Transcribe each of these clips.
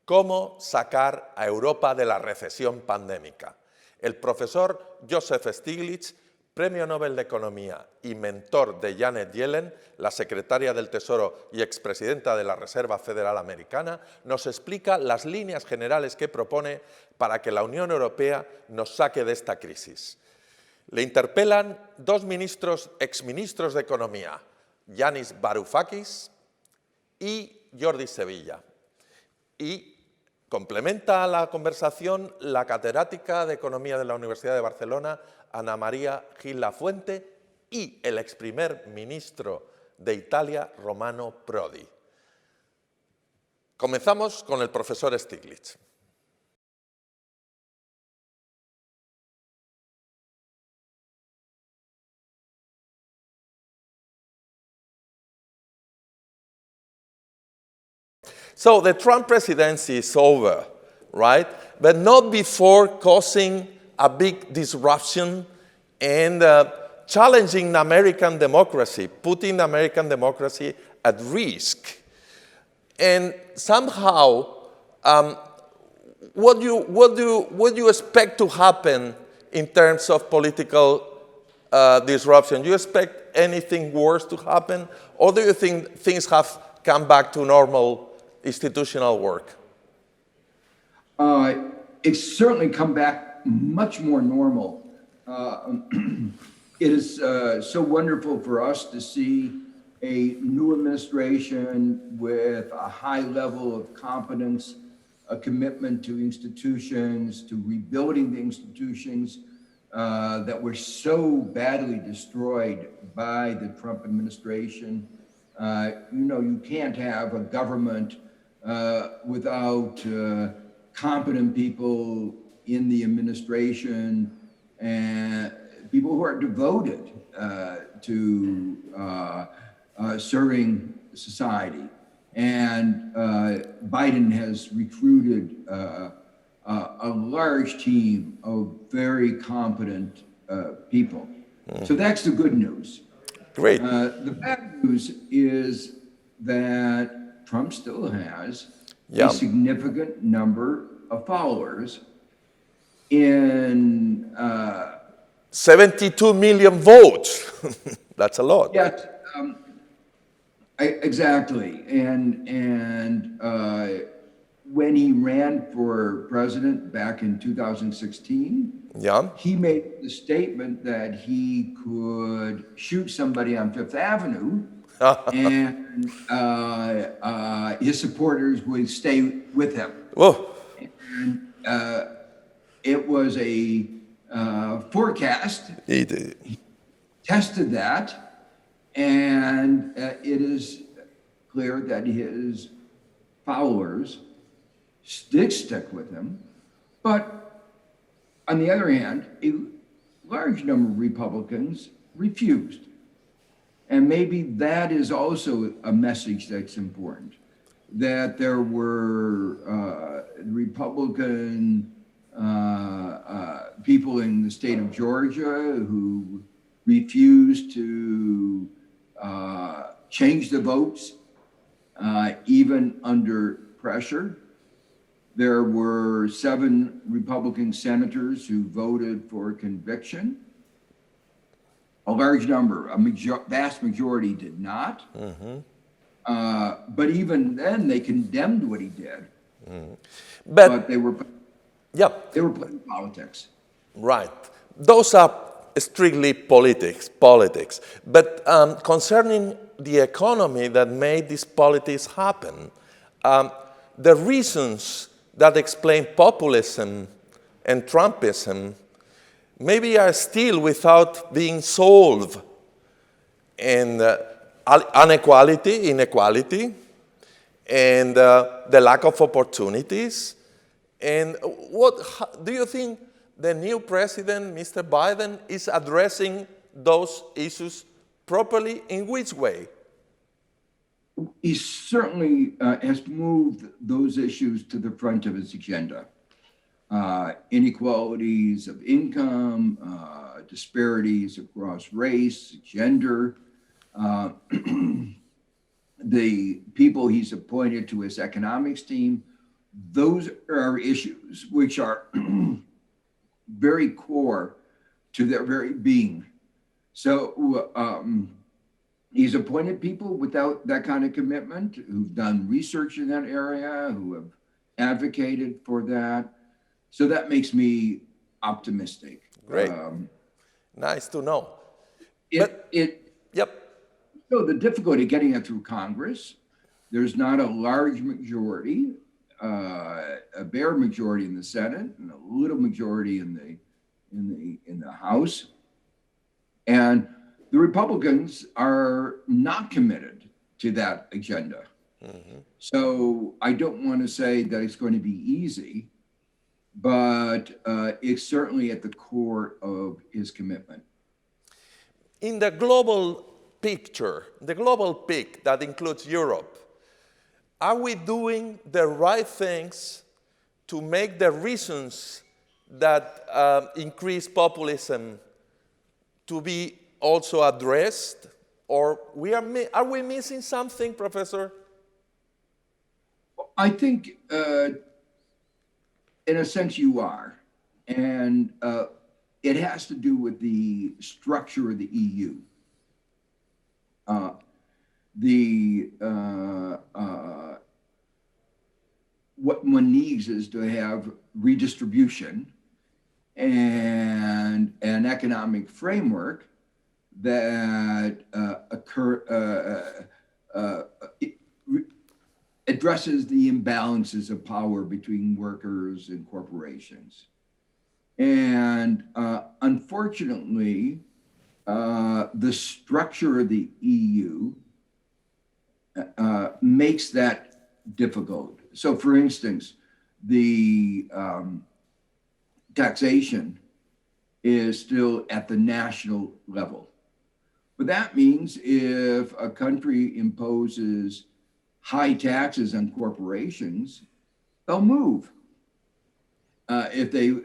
¿Cómo sacar a Europa de la recesión pandémica? El profesor Joseph Stiglitz, Premio Nobel de Economía y mentor de Janet Yellen, la secretaria del Tesoro y expresidenta de la Reserva Federal Americana, nos explica las líneas generales que propone para que la Unión Europea nos saque de esta crisis. Le interpelan dos exministros de Economía, Yanis Varoufakis y Jordi Sevilla. Y complementa la conversación la catedrática de Economía de la Universidad de Barcelona, Ana M.ª Gil y el ex primer ministro de Italia, Romano Prodi. Comenzamos con el profesor Stiglitz. So the Trump presidency is over, right? But not before causing a big disruption and challenging American democracy, putting American democracy at risk. And somehow, what do you expect to happen in terms of political disruption? Do you expect anything worse to happen? Or do you think things have come back to normal institutional work? It's certainly come back much more normal. It is so wonderful for us to see a new administration with a high level of competence, a commitment to institutions, to rebuilding the institutions that were so badly destroyed by the Trump administration. You can't have a government without competent people in the administration and people who are devoted to serving society. And Biden has recruited a large team of very competent people. So that's the good news. Great. The bad news is that Trump still has a significant number of followers in 72 million votes. That's a lot. Yes, exactly. And when he ran for president back in 2016, he made the statement that he could shoot somebody on Fifth Avenue and his supporters would stay with him. Whoa. And it was a forecast. He tested that, and it is clear that his followers stick with him. But on the other hand, a large number of Republicans refused. And maybe that is also a message that's important, that there were Republican people in the state of Georgia who refused to change the votes, even under pressure. There were 7 Republican senators who voted for conviction. A large number, vast majority did not. But even then, they condemned what he did. But they were playing politics. Right. Those are strictly politics. But concerning the economy that made this politics happen, the reasons that explain populism and Trumpism maybe are still without being solved. And inequality, and the lack of opportunities. And what do you think the new president, Mr. Biden, is addressing those issues properly? In which way? He certainly has moved those issues to the front of his agenda. Inequalities of income, disparities across race, gender. The people he's appointed to his economics team those are issues which are very core to their very being. So he's appointed people without that kind of commitment, who've done research in that area, who have advocated for that. So that makes me optimistic. Great. Nice to know. Yep. So the difficulty getting it through Congress, there's not a large majority, a bare majority in the Senate and a little majority in the House. And the Republicans are not committed to that agenda. Mm-hmm. So I don't want to say that it's going to be easy, but it's certainly at the core of his commitment. In the global picture, the global peak that includes Europe, are we doing the right things to make the reasons that increase populism to be also addressed? Or are we missing something, Professor? I think, in a sense, you are. And it has to do with the structure of the EU. What one needs is to have redistribution and an economic framework that addresses the imbalances of power between workers and corporations. And unfortunately, the structure of the EU makes that difficult. So for instance, the taxation is still at the national level. But that means if a country imposes high taxes on corporations, they'll move. If they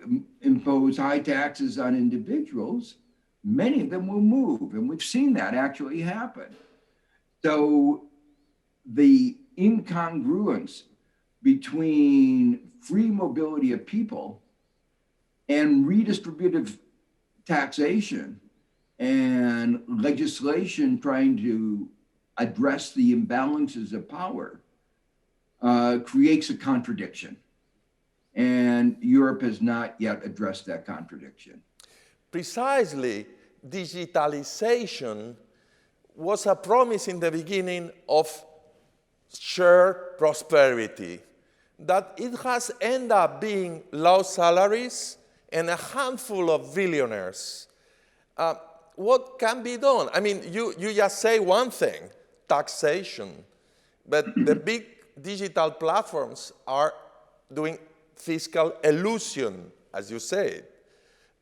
impose high taxes on individuals, many of them will move. And we've seen that actually happen. So the incongruence between free mobility of people and redistributive taxation and legislation trying to address the imbalances of power creates a contradiction. And Europe has not yet addressed that contradiction. Precisely, digitalization was a promise in the beginning of shared prosperity, that it has ended up being low salaries and a handful of billionaires. What can be done? I mean, you just say one thing, taxation, but the big digital platforms are doing fiscal illusion, as you said.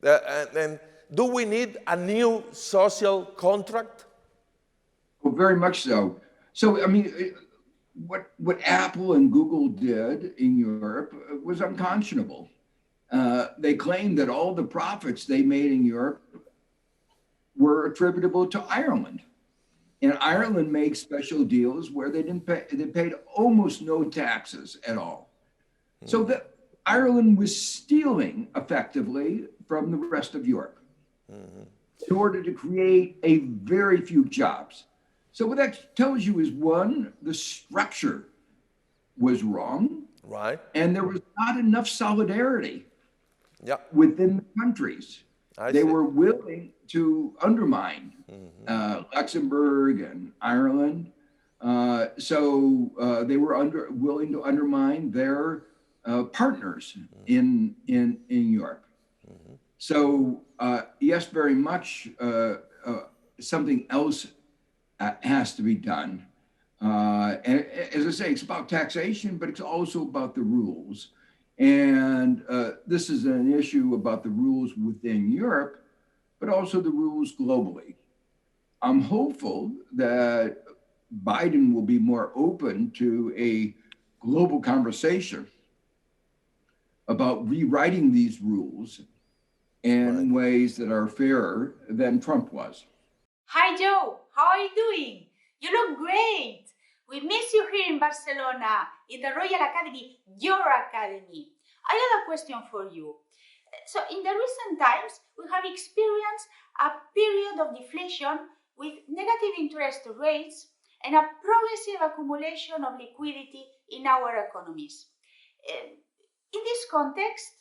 And do we need a new social contract? Well, very much so. So, I mean, what Apple and Google did in Europe was unconscionable. They claimed that all the profits they made in Europe were attributable to Ireland. And Ireland made special deals where they paid almost no taxes at all. Mm-hmm. So that Ireland was stealing effectively from the rest of Europe, mm-hmm, in order to create a very few jobs. So what that tells you is, one, the structure was wrong, right, and there was not enough solidarity, within the countries. They were willing to undermine, mm-hmm, Luxembourg and Ireland. So they were willing to undermine their partners, mm-hmm, in Europe. Mm-hmm. So yes, very much something else has to be done. And as I say, it's about taxation, but it's also about the rules. And this is an issue about the rules within Europe, but also the rules globally. I'm hopeful that Biden will be more open to a global conversation about rewriting these rules in ways that are fairer than Trump was. Hi, Joe. How are you doing? You look great. We miss you here in Barcelona, in the Royal Academy, your academy. I have a question for you. So in the recent times, we have experienced a period of deflation with negative interest rates and a progressive accumulation of liquidity in our economies. In this context,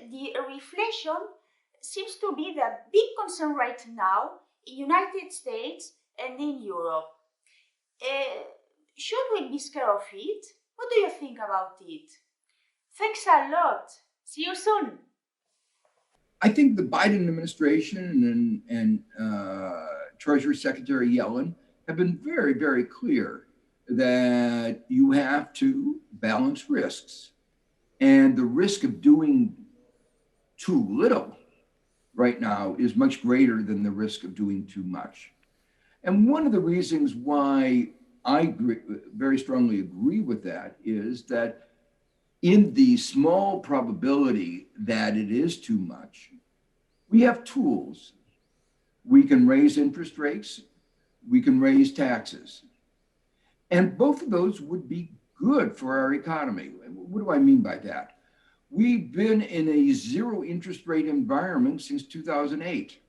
the reflation seems to be the big concern right now in the United States and in Europe. Should we be scared of it? What do you think about it? Thanks a lot. See you soon. I think the Biden administration and Treasury Secretary Yellen have been very, very clear that you have to balance risks. And the risk of doing too little right now is much greater than the risk of doing too much. And one of the reasons why I very strongly agree with that is that in the small probability that it is too much, we have tools. We can raise interest rates, we can raise taxes. And both of those would be good for our economy. What do I mean by that? We've been in a zero interest rate environment since 2008.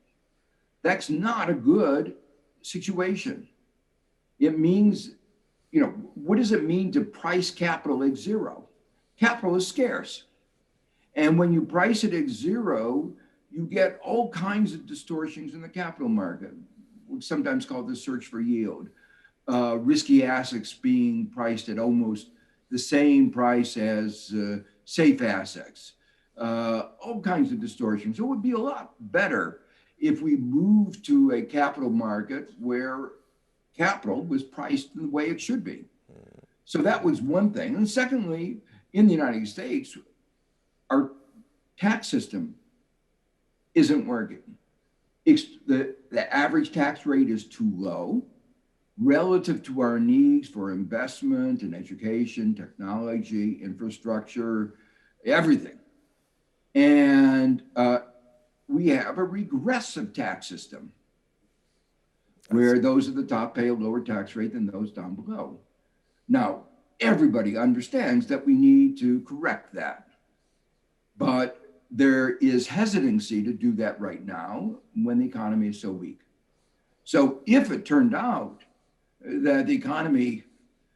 That's not a good situation. It means, what does it mean to price capital at zero? Capital is scarce. And when you price it at zero, you get all kinds of distortions in the capital market, sometimes called the search for yield. Risky assets being priced at almost the same price as safe assets, all kinds of distortions. So it would be a lot better if we moved to a capital market where capital was priced the way it should be. So that was one thing. And secondly, in the United States, our tax system isn't working. The average tax rate is too low relative to our needs for investment in education, technology, infrastructure, everything. And we have a regressive tax system where those at the top pay a lower tax rate than those down below. Now, everybody understands that we need to correct that, but there is hesitancy to do that right now when the economy is so weak. So if it turned out that the economy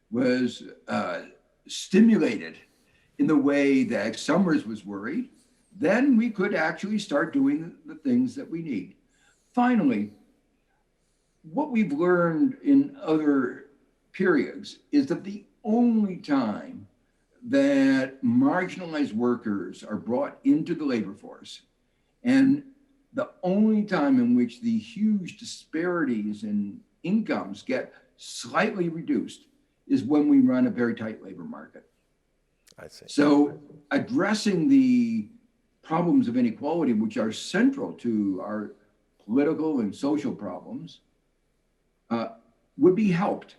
was stimulated in the way that Summers was worried, then we could actually start doing the things that we need. Finally, what we've learned in other periods is that the only time that marginalized workers are brought into the labor force, and the only time in which the huge disparities in incomes get slightly reduced, is when we run a very tight labor market. I see. So addressing the problems of inequality, which are central to our political and social problems, would be helped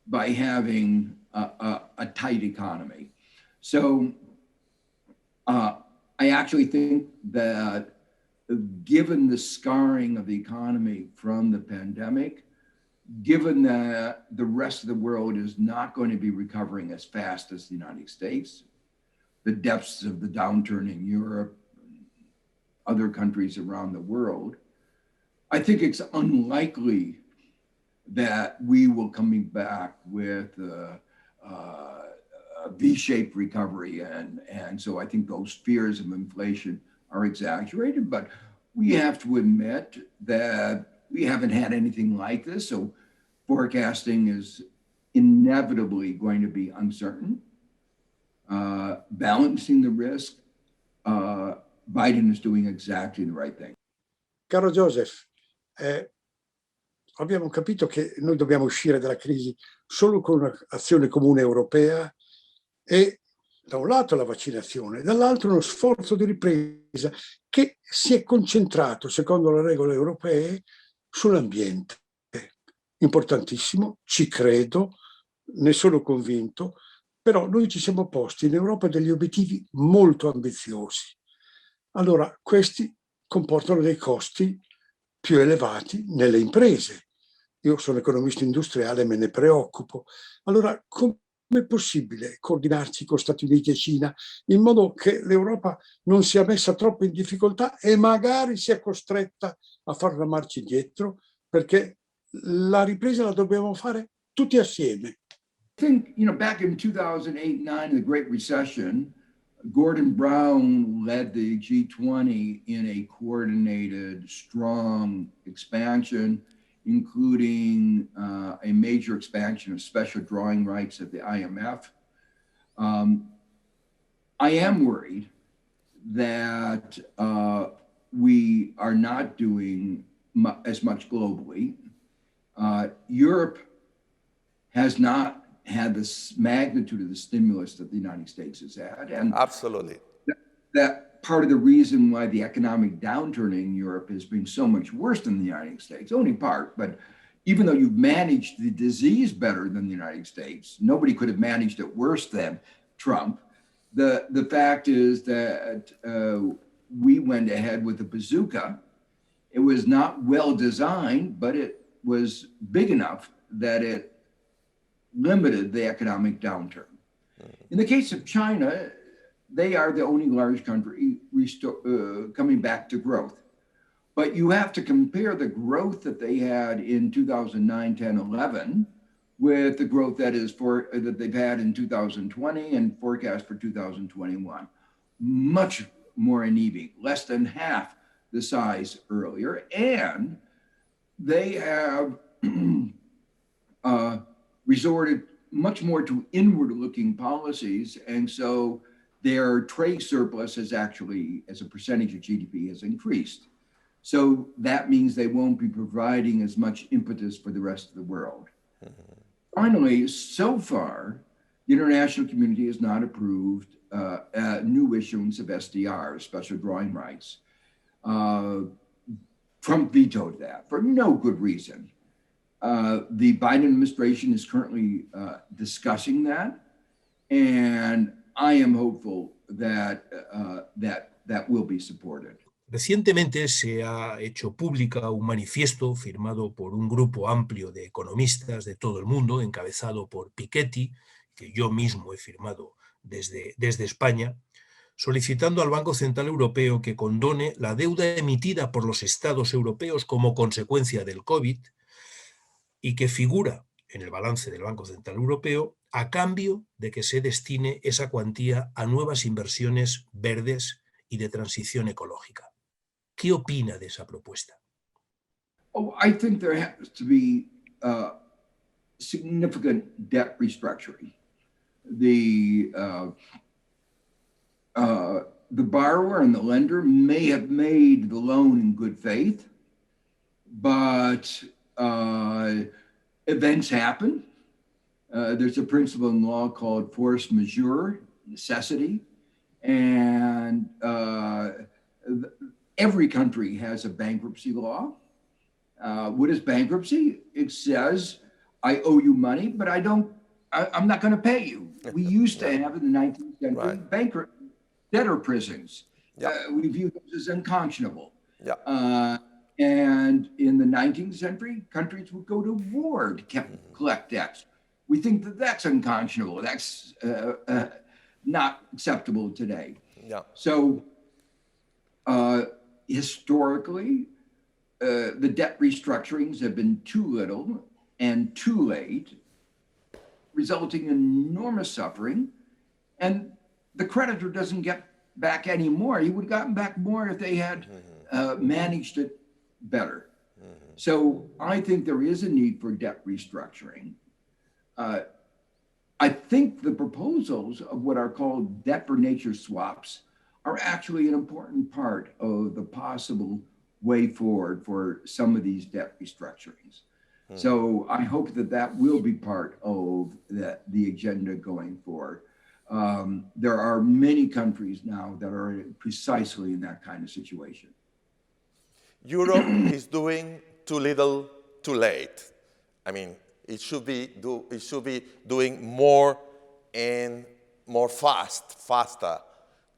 by having a tight economy. So I actually think that given the scarring of the economy from the pandemic, given that the rest of the world is not going to be recovering as fast as the United States, the depths of the downturn in Europe, and other countries around the world, I think it's unlikely that we will coming back with a V-shaped recovery. And so I think those fears of inflation are exaggerated, but we have to admit that we haven't had anything like this. So forecasting is inevitably going to be uncertain. Balancing the risk, Biden is doing exactly the right thing. Caro Joseph, abbiamo capito che noi dobbiamo uscire dalla crisi solo con un'azione comune europea e da un lato la vaccinazione, dall'altro uno sforzo di ripresa che si è concentrato, secondo le regole europee, sull'ambiente. Importantissimo, ci credo, ne sono convinto, però noi ci siamo posti in Europa degli obiettivi molto ambiziosi. Allora, questi comportano dei costi più elevati nelle imprese io sono economista industriale, me ne preoccupo. Allora, come è possibile coordinarsi con Stati Uniti e Cina in modo che l'Europa non sia messa troppo in difficoltà e magari sia costretta a fare una marcia indietro, perché la ripresa la dobbiamo fare tutti assieme. I think, back in 2008-9, the Great Recession, Gordon Brown led the G20 in a coordinated, strong expansion, including a major expansion of special drawing rights at the IMF. I am worried that we are not doing as much globally. Europe has not had this magnitude of the stimulus that the United States has had. And Absolutely. That part of the reason why the economic downturn in Europe has been so much worse than the United States, only part, but even though you've managed the disease better than the United States, nobody could have managed it worse than Trump. The fact is that we went ahead with a bazooka. It was not well designed, but it was big enough that it limited the economic downturn. In the case of China, they are the only large country coming back to growth. But you have to compare the growth that they had in 2009, 10, 11 with the growth that they've had in 2020 and forecast for 2021. Much more anemic, less than half the size earlier. And they have resorted much more to inward-looking policies, and so their trade surplus has actually, as a percentage of GDP, has increased. So that means they won't be providing as much impetus for the rest of the world. Finally, so far, the international community has not approved new issuance of SDRs, special drawing rights. Trump vetoed that for no good reason. The Biden administration is currently discussing that, and I am hopeful that that will be supported. Recientemente se ha hecho pública un manifiesto firmado por un grupo amplio de economistas de todo el mundo, encabezado por Piketty, que yo mismo he firmado desde España, solicitando al Banco Central Europeo que condone la deuda emitida por los estados europeos como consecuencia del COVID y que figura en el balance del Banco Central Europeo a cambio de que se destine esa cuantía a nuevas inversiones verdes y de transición ecológica. ¿Qué opina de esa propuesta? Oh, I think there has to be significant debt restructuring. The borrower and the lender may have made the loan in good faith, but events happen. There's a principle in law called force majeure, necessity, and every country has a bankruptcy law. What is bankruptcy? It says, I owe you money, but I'm not going to pay you. We used to have in the 19th century bankrupt debtor prisons. We view those as unconscionable. And in the 19th century, countries would go to war to collect debts. We think that that's unconscionable. That's not acceptable today. So historically, the debt restructurings have been too little and too late, resulting in enormous suffering. And the creditor doesn't get back any more. He would have gotten back more if they had managed it better. So I think there is a need for debt restructuring. I think the proposals of what are called debt for nature swaps are actually an important part of the possible way forward for some of these debt restructurings. So I hope that that will be part of the agenda going forward. There are many countries now that are precisely in that kind of situation. Europe is doing too little, too late. I mean, it should be doing more and more faster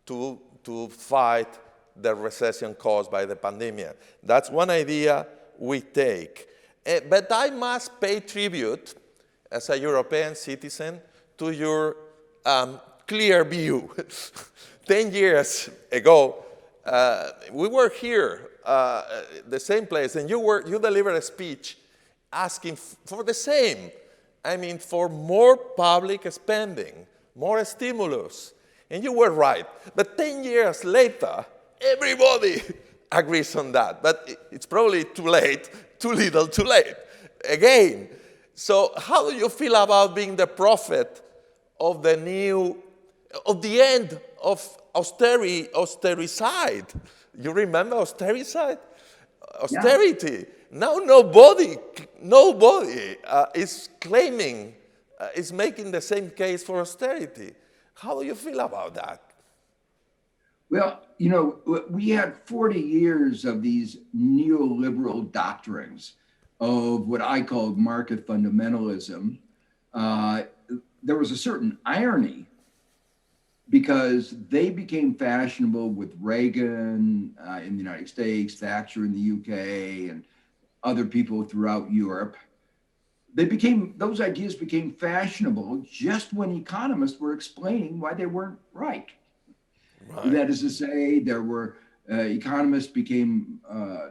to fight the recession caused by the pandemic. That's one idea we take. But I must pay tribute, as a European citizen, to your clear view. 10 years ago, we were here, the same place, and you delivered a speech asking for the same. I mean, for more public spending, more stimulus. And you were right. But 10 years later, everybody agrees on that. But it's probably too late, too little, too late. Again. So how do you feel about being the prophet of the end of austericide? You remember austericide? Austerity. Yeah. Now nobody is claiming, is making the same case for austerity. How do you feel about that? Well, you know, we had 40 years of these neoliberal doctrines of what I call market fundamentalism. There was a certain irony because they became fashionable with Reagan in the United States, Thatcher in the UK, and other people throughout Europe. Those ideas became fashionable just when economists were explaining why they weren't right. That is to say, there were economists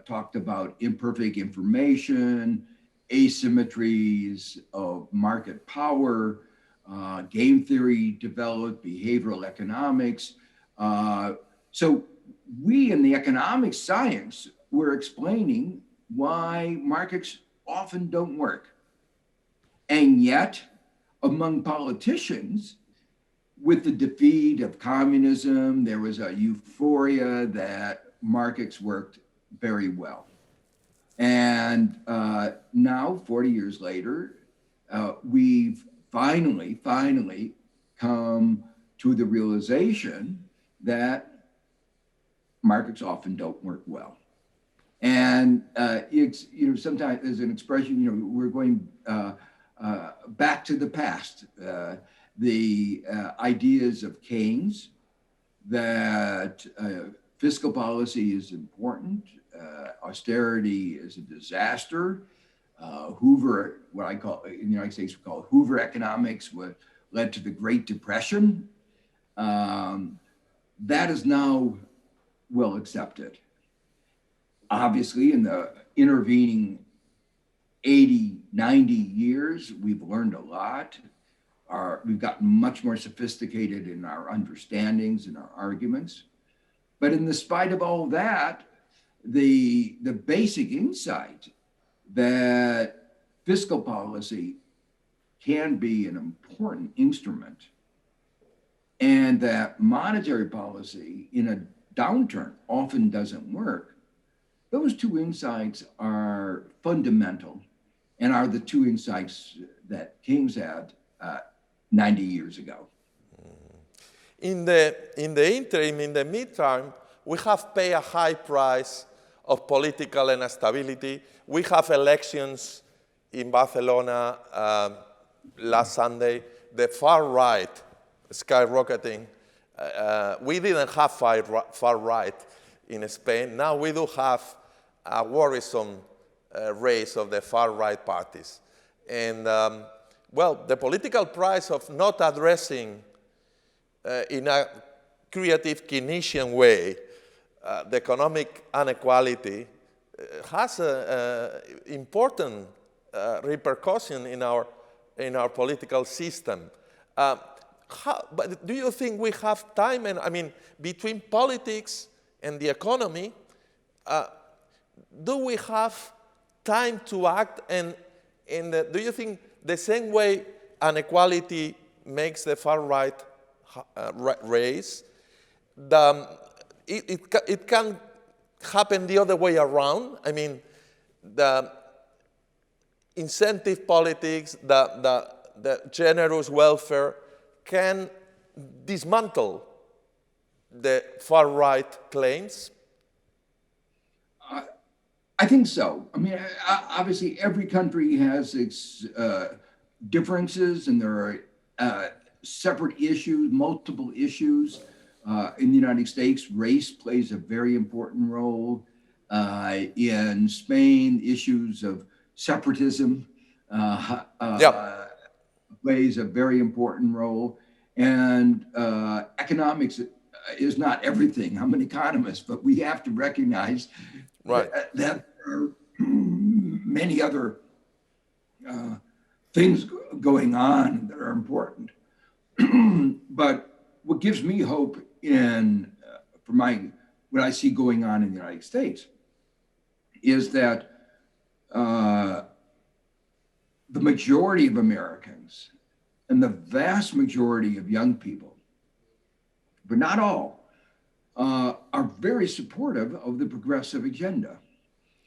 talked about imperfect information, asymmetries of market power, game theory developed, behavioral economics. So we in the economic science were explaining why markets often don't work. And yet, among politicians, with the defeat of communism, there was a euphoria that markets worked very well. And now, 40 years later, we've finally come to the realization that markets often don't work well. And it's, you know, sometimes there's an expression, you know, we're going back to the past. The ideas of Keynes that fiscal policy is important, austerity is a disaster. Hoover, what I call in the United States, we call Hoover economics, what led to the Great Depression. That is now well accepted. Obviously, in the intervening 80, 90 years, we've learned a lot. We've gotten much more sophisticated in our understandings and our arguments. But in the spite of all that, the basic insight that fiscal policy can be an important instrument and that monetary policy in a downturn often doesn't work, those two insights are fundamental and are the two insights that Keynes had 90 years ago. In the interim, in the midterm, we have paid a high price of political instability. We have elections in Barcelona last Sunday, the far right skyrocketing. We didn't have far right in Spain. Now we do have a worrisome race of the far right parties. And well, the political price of not addressing in a creative Keynesian way the economic inequality has an important repercussion in our political system. But do you think we have time? And I mean, between politics and the economy, do we have time to act? And do you think the same way inequality makes the far right race, it can happen the other way around? I mean, the incentive politics, the generous welfare can dismantle the far right claims? I think so. I mean, obviously every country has its differences and there are separate issues, multiple issues. In the United States, race plays a very important role. In Spain, issues of separatism plays a very important role. And economics is not everything. I'm an economist, but we have to recognize that there are many other things going on that are important. But what gives me hope for what I see going on in the United States is that the majority of Americans and the vast majority of young people, but not all, are very supportive of the progressive agenda.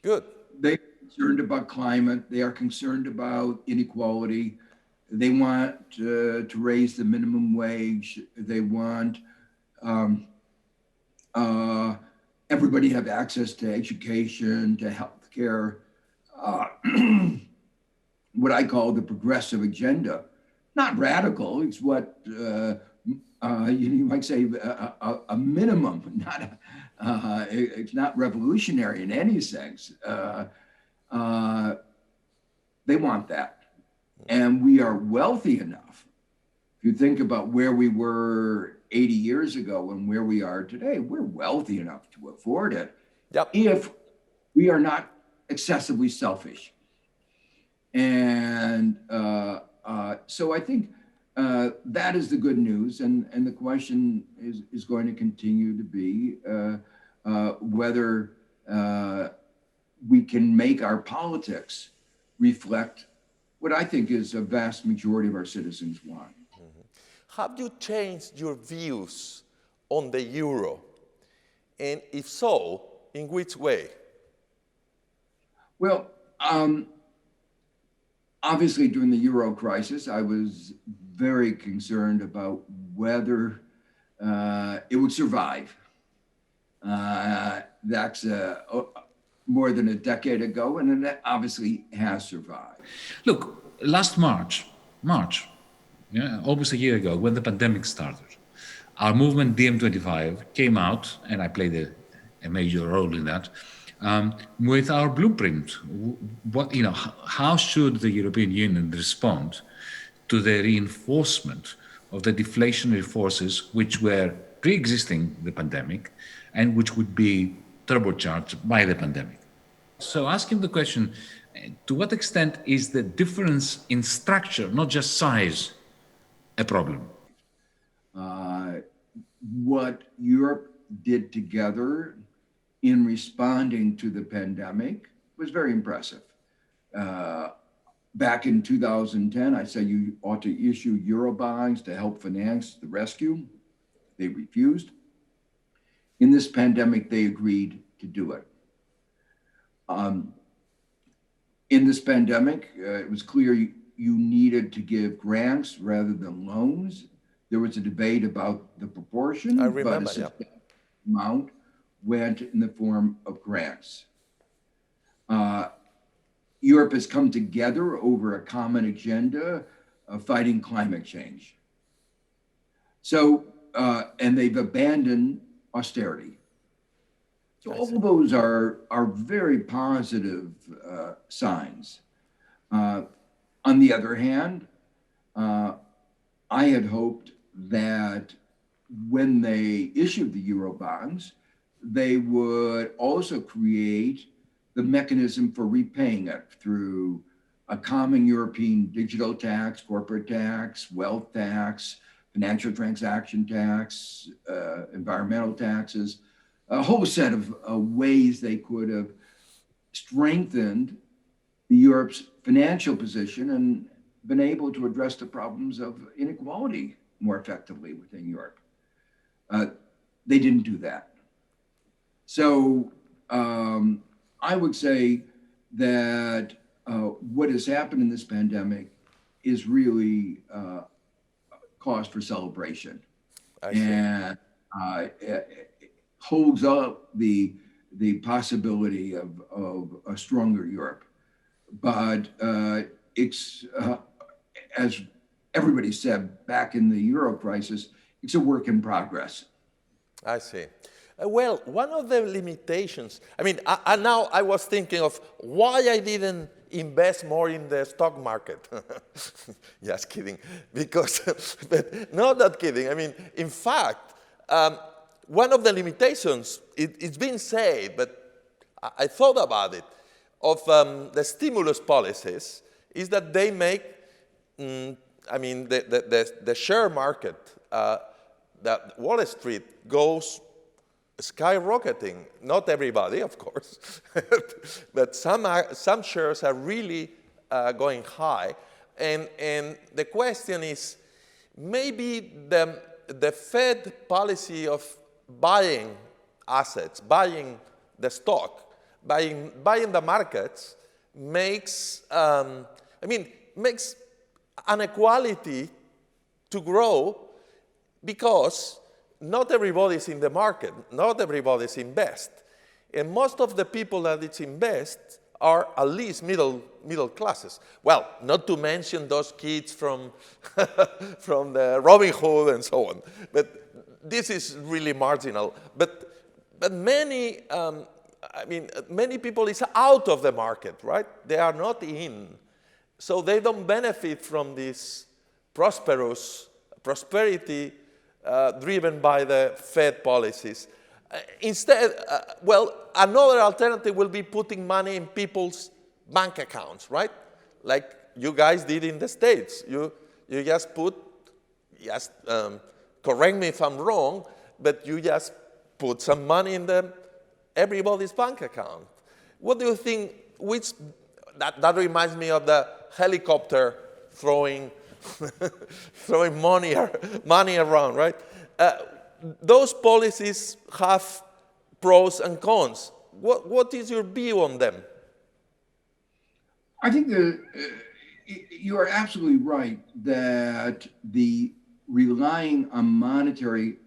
Good. They're concerned about climate. They are concerned about inequality. They want to raise the minimum wage. They want everybody to have access to education, to health care. What I call the progressive agenda. Not radical, it's what you might say a minimum, it's not revolutionary in any sense. They want that. And we are wealthy enough. If you think about where we were 80 years ago and where we are today, we're wealthy enough to afford it. Yep. If we are not excessively selfish. And so I think that is the good news. And the question is going to continue to be whether we can make our politics reflect what I think is a vast majority of our citizens want. Have you changed your views on the euro? And if so, in which way? Well, obviously during the euro crisis, I was very concerned about whether it would survive. That's more than a decade ago, and it obviously has survived. Look, last March, almost a year ago, when the pandemic started, our movement DiEM25 came out, and I played a major role in that, with our blueprint. How should the European Union respond to the reinforcement of the deflationary forces which were pre-existing the pandemic and which would be turbocharged by the pandemic? So asking the question, to what extent is the difference in structure, not just size, a problem? What Europe did together in responding to the pandemic was very impressive. Back in 2010, I said you ought to issue Eurobonds to help finance the rescue. They refused. In this pandemic, they agreed to do it. In this pandemic, it was clear you needed to give grants rather than loans. There was a debate about the proportion, I remember, but a significant amount went in the form of grants. Europe has come together over a common agenda of fighting climate change. So, and they've abandoned austerity. So all of those are very positive signs. On the other hand, I had hoped that when they issued the Eurobonds, they would also create the mechanism for repaying it through a common European digital tax, corporate tax, wealth tax, financial transaction tax, environmental taxes, a whole set of ways they could have strengthened Europe's financial position and been able to address the problems of inequality more effectively within Europe. They didn't do that. So I would say that what has happened in this pandemic is really cause for celebration. And it holds up the possibility of a stronger Europe. But it's, as everybody said back in the Euro crisis, it's a work in progress. I see. Well, one of the limitations, I mean, now I was thinking of why I didn't invest more in the stock market. Just kidding. Because, but no, not kidding. I mean, in fact, one of the limitations, it's been said, but I thought about it, of the stimulus policies is that they make, I mean, the share market, that Wall Street goes skyrocketing. Not everybody, of course, but some shares are really going high. And the question is, maybe the Fed policy of buying assets, buying the stock, buying the markets makes, makes inequality to grow, because not everybody's in the market, not everybody's invest. And most of the people that it's invest are at least middle classes. Well, not to mention those kids from, from the Robin Hood and so on. But this is really marginal. But many, many people is out of the market, right? They are not in. So they don't benefit from this prosperity driven by the Fed policies. Instead, another alternative will be putting money in people's bank accounts, right? Like you guys did in the States. You just correct me if I'm wrong, but you just put some money in everybody's bank account. What do you think, that reminds me of the helicopter throwing money around, right? Those policies have pros and cons. What is your view on them? I think you are absolutely right that the relying on monetary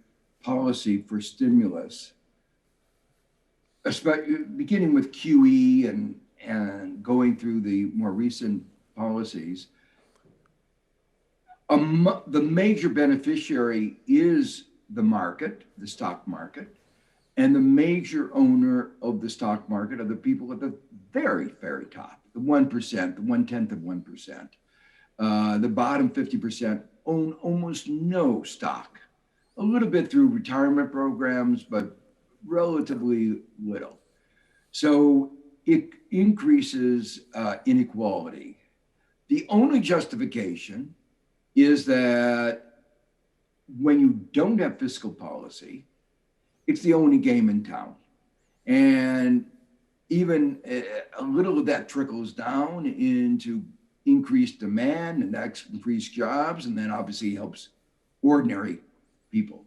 policy for stimulus, especially beginning with QE and going through the more recent policies, the major beneficiary is the market, the stock market, and the major owner of the stock market are the people at the very, very top, the 1%, the 1/10 of 1%. The bottom 50% own almost no stock, a little bit through retirement programs, but relatively little. So it increases inequality. The only justification is that when you don't have fiscal policy, it's the only game in town. And even a little of that trickles down into increased demand, and that's increased jobs, and then obviously helps ordinary people.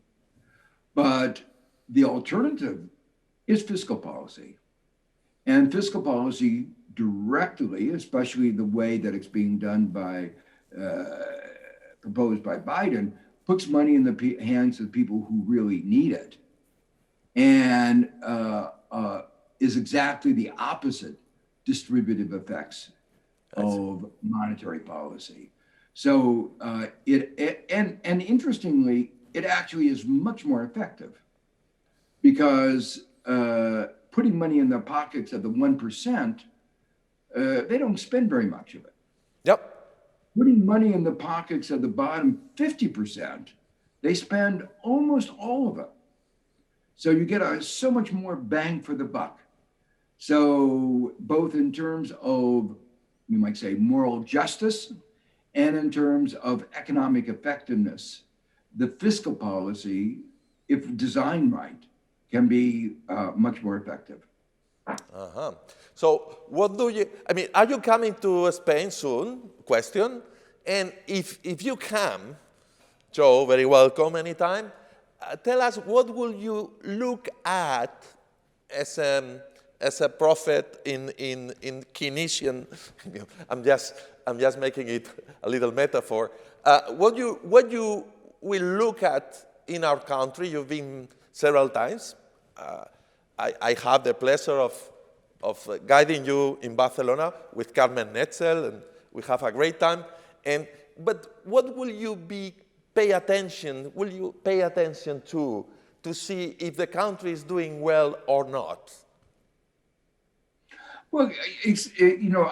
But the alternative is fiscal policy. And fiscal policy directly, especially the way that it's being done by proposed by Biden, puts money in the hands of people who really need it, and is exactly the opposite distributive effects of monetary policy. So and interestingly, it actually is much more effective, because putting money in the pockets of the 1%, they don't spend very much of it. Yep. Putting money in the pockets of the bottom 50%, they spend almost all of it. So you get so much more bang for the buck. So both in terms of, you might say, moral justice, and in terms of economic effectiveness, the fiscal policy, if designed right, can be much more effective. Uh-huh. So what do you, are you coming to Spain soon? Question. And if you come, Joe, very welcome anytime. Tell us, what will you look at as a prophet in Keynesian? I'm just making it a little metaphor. What you will look at in our country? You've been several times. I have the pleasure of guiding you in Barcelona with Carmen Netzel, and we have a great time. But what will you pay attention to see if the country is doing well or not? Well,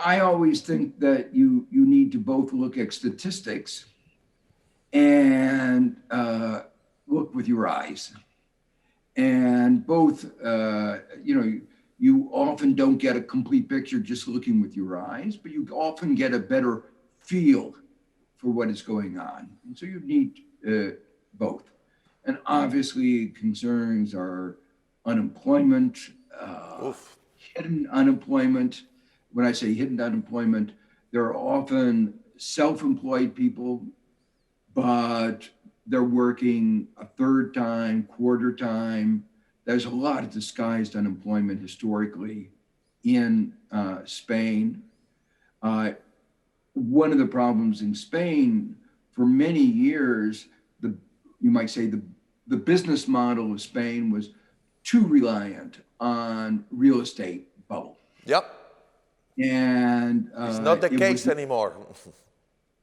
I always think that you need to both look at statistics and look with your eyes. And both, you often don't get a complete picture just looking with your eyes, but you often get a better feel for what is going on. And so you need both. And obviously concerns are unemployment, hidden unemployment. When I say hidden unemployment, there are often self-employed people, but they're working a third time, quarter time. There's a lot of disguised unemployment historically in Spain. One of the problems in Spain for many years, you might say the business model of Spain was too reliant on real estate bubble. Yep. And it's not the case anymore.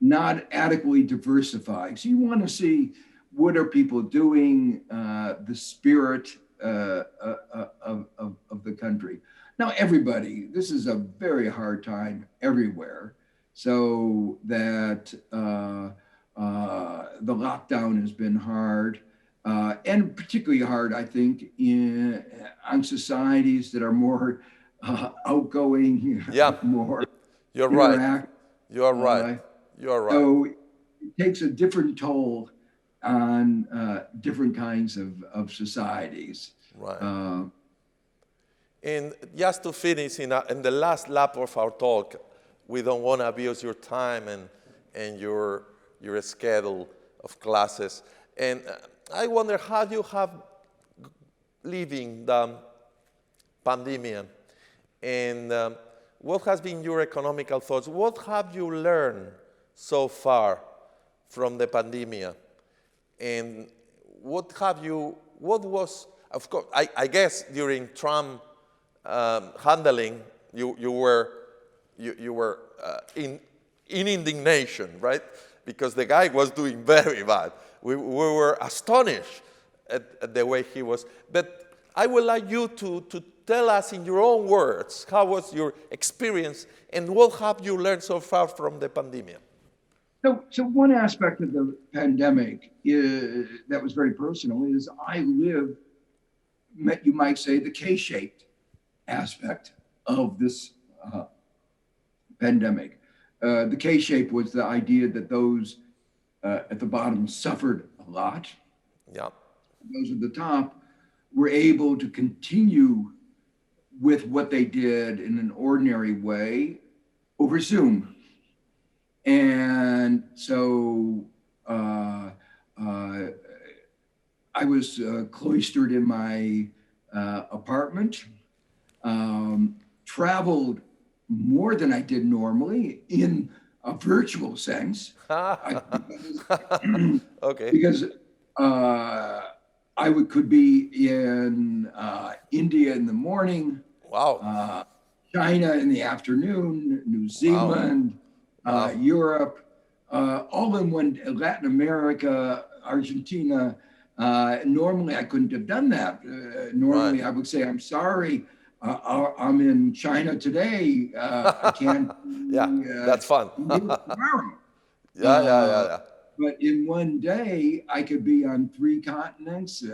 Not adequately diversified. So you want to see what are people doing, the spirit of the country. Now, everybody, this is a very hard time everywhere. So that the lockdown has been hard, and particularly hard, I think, on societies that are more outgoing, more You're right. You're right. You're right. So it takes a different toll on different kinds of societies. Right. And just to finish, in the last lap of our talk, we don't want to abuse your time and your schedule of classes. And I wonder how you have living the pandemic, and what has been your economical thoughts? What have you learned so far from the pandemic? And what was, of course, I guess during Trump handling, you were in indignation, right? Because the guy was doing very bad. We were astonished at the way he was. But I would like you to tell us in your own words, how was your experience and what have you learned so far from the pandemic? So one aspect of the pandemic that was very personal is I lived, you might say, the K-shaped aspect of this pandemic. The K-shape was the idea that those at the bottom suffered a lot. Yeah. Those at the top were able to continue with what they did in an ordinary way over Zoom. And so I was cloistered in my apartment, traveled more than I did normally in a virtual sense. Okay. Because I could be in India in the morning, wow, China in the afternoon, New Zealand, wow. Europe, all in one, Latin America, Argentina. Normally I couldn't have done that. Normally Right. I would say, I'm sorry, I'm in China today. I can't. Yeah, that's fun. Tomorrow. Yeah. But in one day, I could be on 3 continents.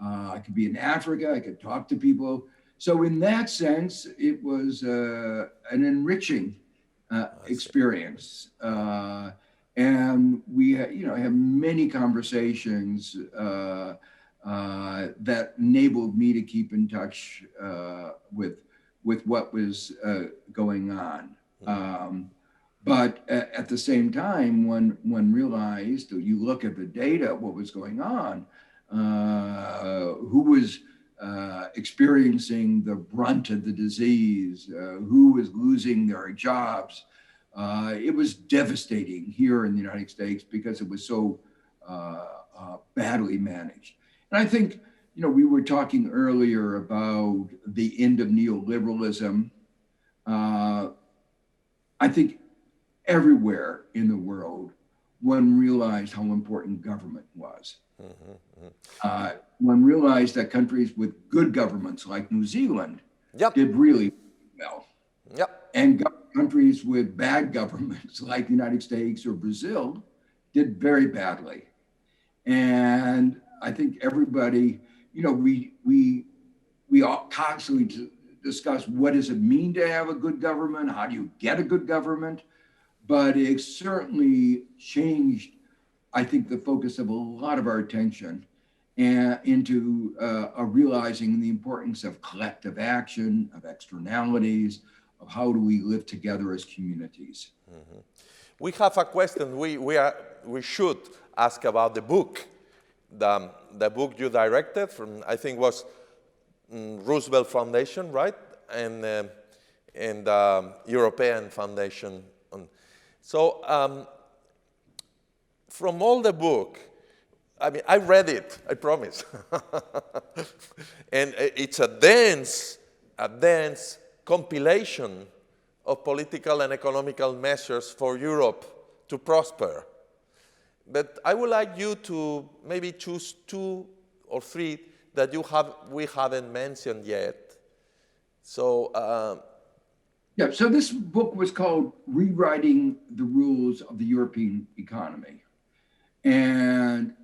I could be in Africa. I could talk to people. So in that sense, it was an enriching experience. And we have many conversations that enabled me to keep in touch with what was going on. But at the same time, one realized, you look at the data, what was going on, who was experiencing the brunt of the disease, who was losing their jobs. It was devastating here in the United States because it was so badly managed. And I think, we were talking earlier about the end of neoliberalism. I think everywhere in the world, one realized how important government was. One realized that countries with good governments like New Zealand Yep. did really well. Yep. And countries with bad governments like the United States or Brazil did very badly. And I think everybody, you know, we all constantly discuss what does it mean to have a good government? How do you get a good government? But it certainly changed, I think, the focus of a lot of our attention into realizing the importance of collective action, of externalities, of how do we live together as communities. Mm-hmm. We have a question we should ask about the book. The book you directed from, I think, was Roosevelt Foundation, right? And European Foundation. So from all the book, I mean, I read it, I promise. And it's a dense compilation of political and economical measures for Europe to prosper. But I would like you to maybe choose 2 or 3 that we haven't mentioned yet. So yeah, so this book was called Rewriting the Rules of the European Economy. And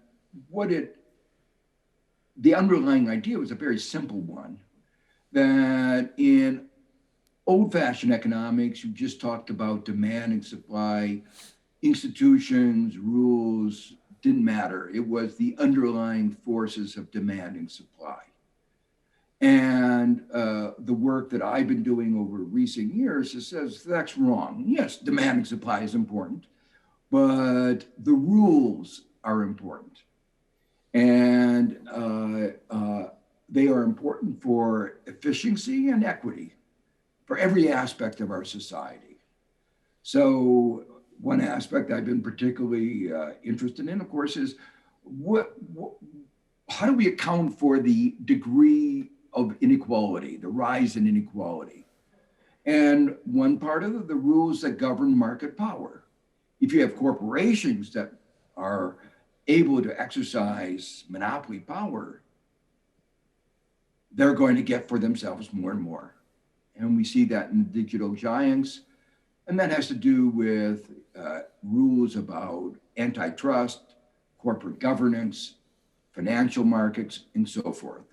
the underlying idea was a very simple one, that in old-fashioned economics, you just talked about demand and supply, institutions, rules, didn't matter. It was the underlying forces of demand and supply. And the work that I've been doing over recent years says that's wrong. Yes, demand and supply is important, but the rules are important. And they are important for efficiency and equity for every aspect of our society. So one aspect I've been particularly interested in, of course, is how do we account for the degree of inequality, the rise in inequality? And one part of the rules that govern market power. If you have corporations that are able to exercise monopoly power, they're going to get for themselves more and more. And we see that in the digital giants. And that has to do with rules about antitrust, corporate governance, financial markets, and so forth.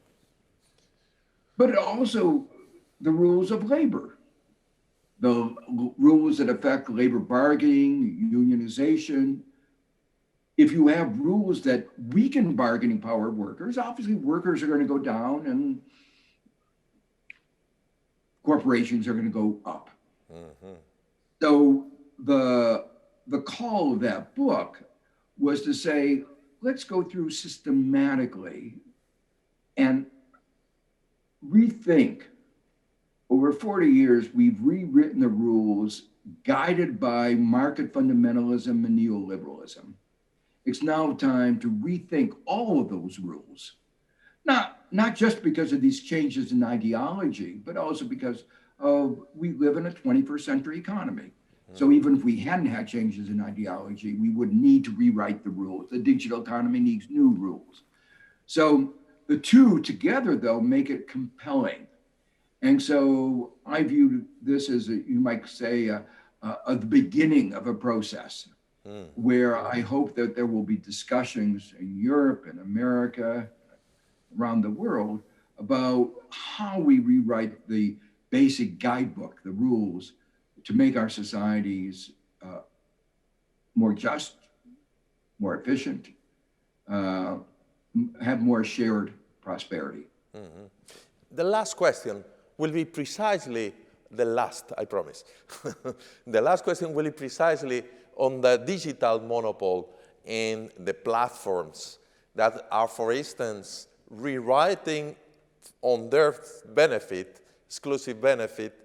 But also the rules of labor, the rules that affect labor bargaining, unionization. If you have rules that weaken bargaining power of workers, obviously workers are going to go down and corporations are going to go up. Mm-hmm. So the call of that book was to say, let's go through systematically and rethink. Over 40 years, we've rewritten the rules guided by market fundamentalism and neoliberalism. It's now time to rethink all of those rules. Not just because of these changes in ideology, but also because we live in a 21st century economy. So even if we hadn't had changes in ideology, we would need to rewrite the rules. The digital economy needs new rules. So the two together, though, make it compelling. And so I view this as, you might say, the beginning of a process where I hope that there will be discussions in Europe and America, around the world, about how we rewrite the basic guidebook, the rules, to make our societies more just, more efficient, have more shared prosperity. Mm-hmm. The last question will be precisely the last, I promise. The last question will be precisely on the digital monopoly and the platforms that are, for instance, rewriting on their benefit, exclusive benefit,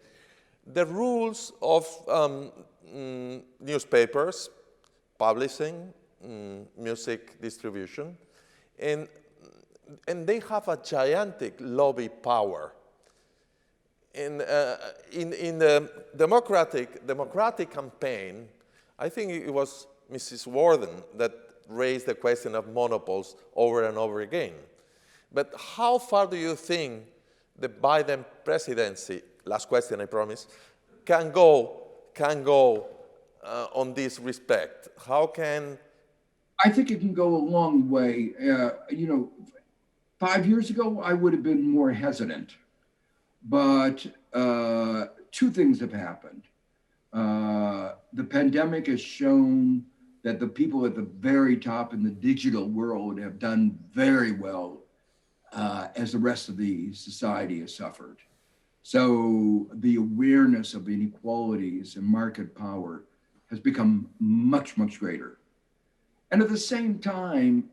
the rules of newspapers, publishing, music distribution, and they have a gigantic lobby power. In the democratic campaign, I think it was Mrs. Warden that raised the question of monopoles over and over again. But how far do you think the Biden presidency, last question, I promise, can go on this respect? How can... I think it can go a long way. 5 years ago, I would have been more hesitant. But two things have happened. The pandemic has shown that the people at the very top in the digital world have done very well as the rest of the society has suffered. So the awareness of inequalities and market power has become much, much greater. And at the same time,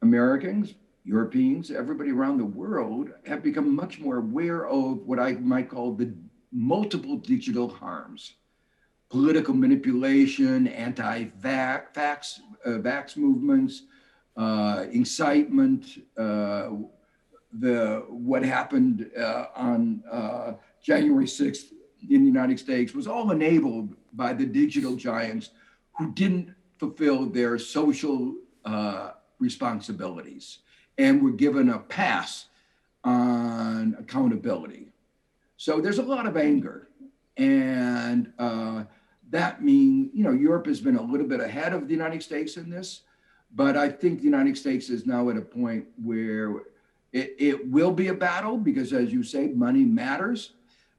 Americans, Europeans, everybody around the world have become much more aware of what I might call the multiple digital harms. Political manipulation, anti-vax movements, incitement, what happened on January 6th in the United States was all enabled by the digital giants who didn't fulfill their social responsibilities and were given a pass on accountability. So there's a lot of anger. And that means, Europe has been a little bit ahead of the United States in this, but I think the United States is now at a point where it will be a battle because, as you say, money matters.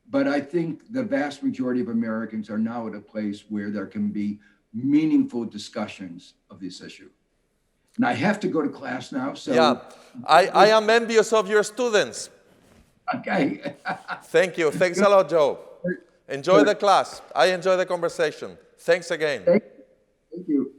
But I think the vast majority of Americans are now at a place where there can be meaningful discussions of this issue. And I have to go to class now, so... Yeah, I am envious of your students. Okay. Thank you. Thanks a lot, Joe. Enjoy the class. I enjoy the conversation. Thanks again. Thank you.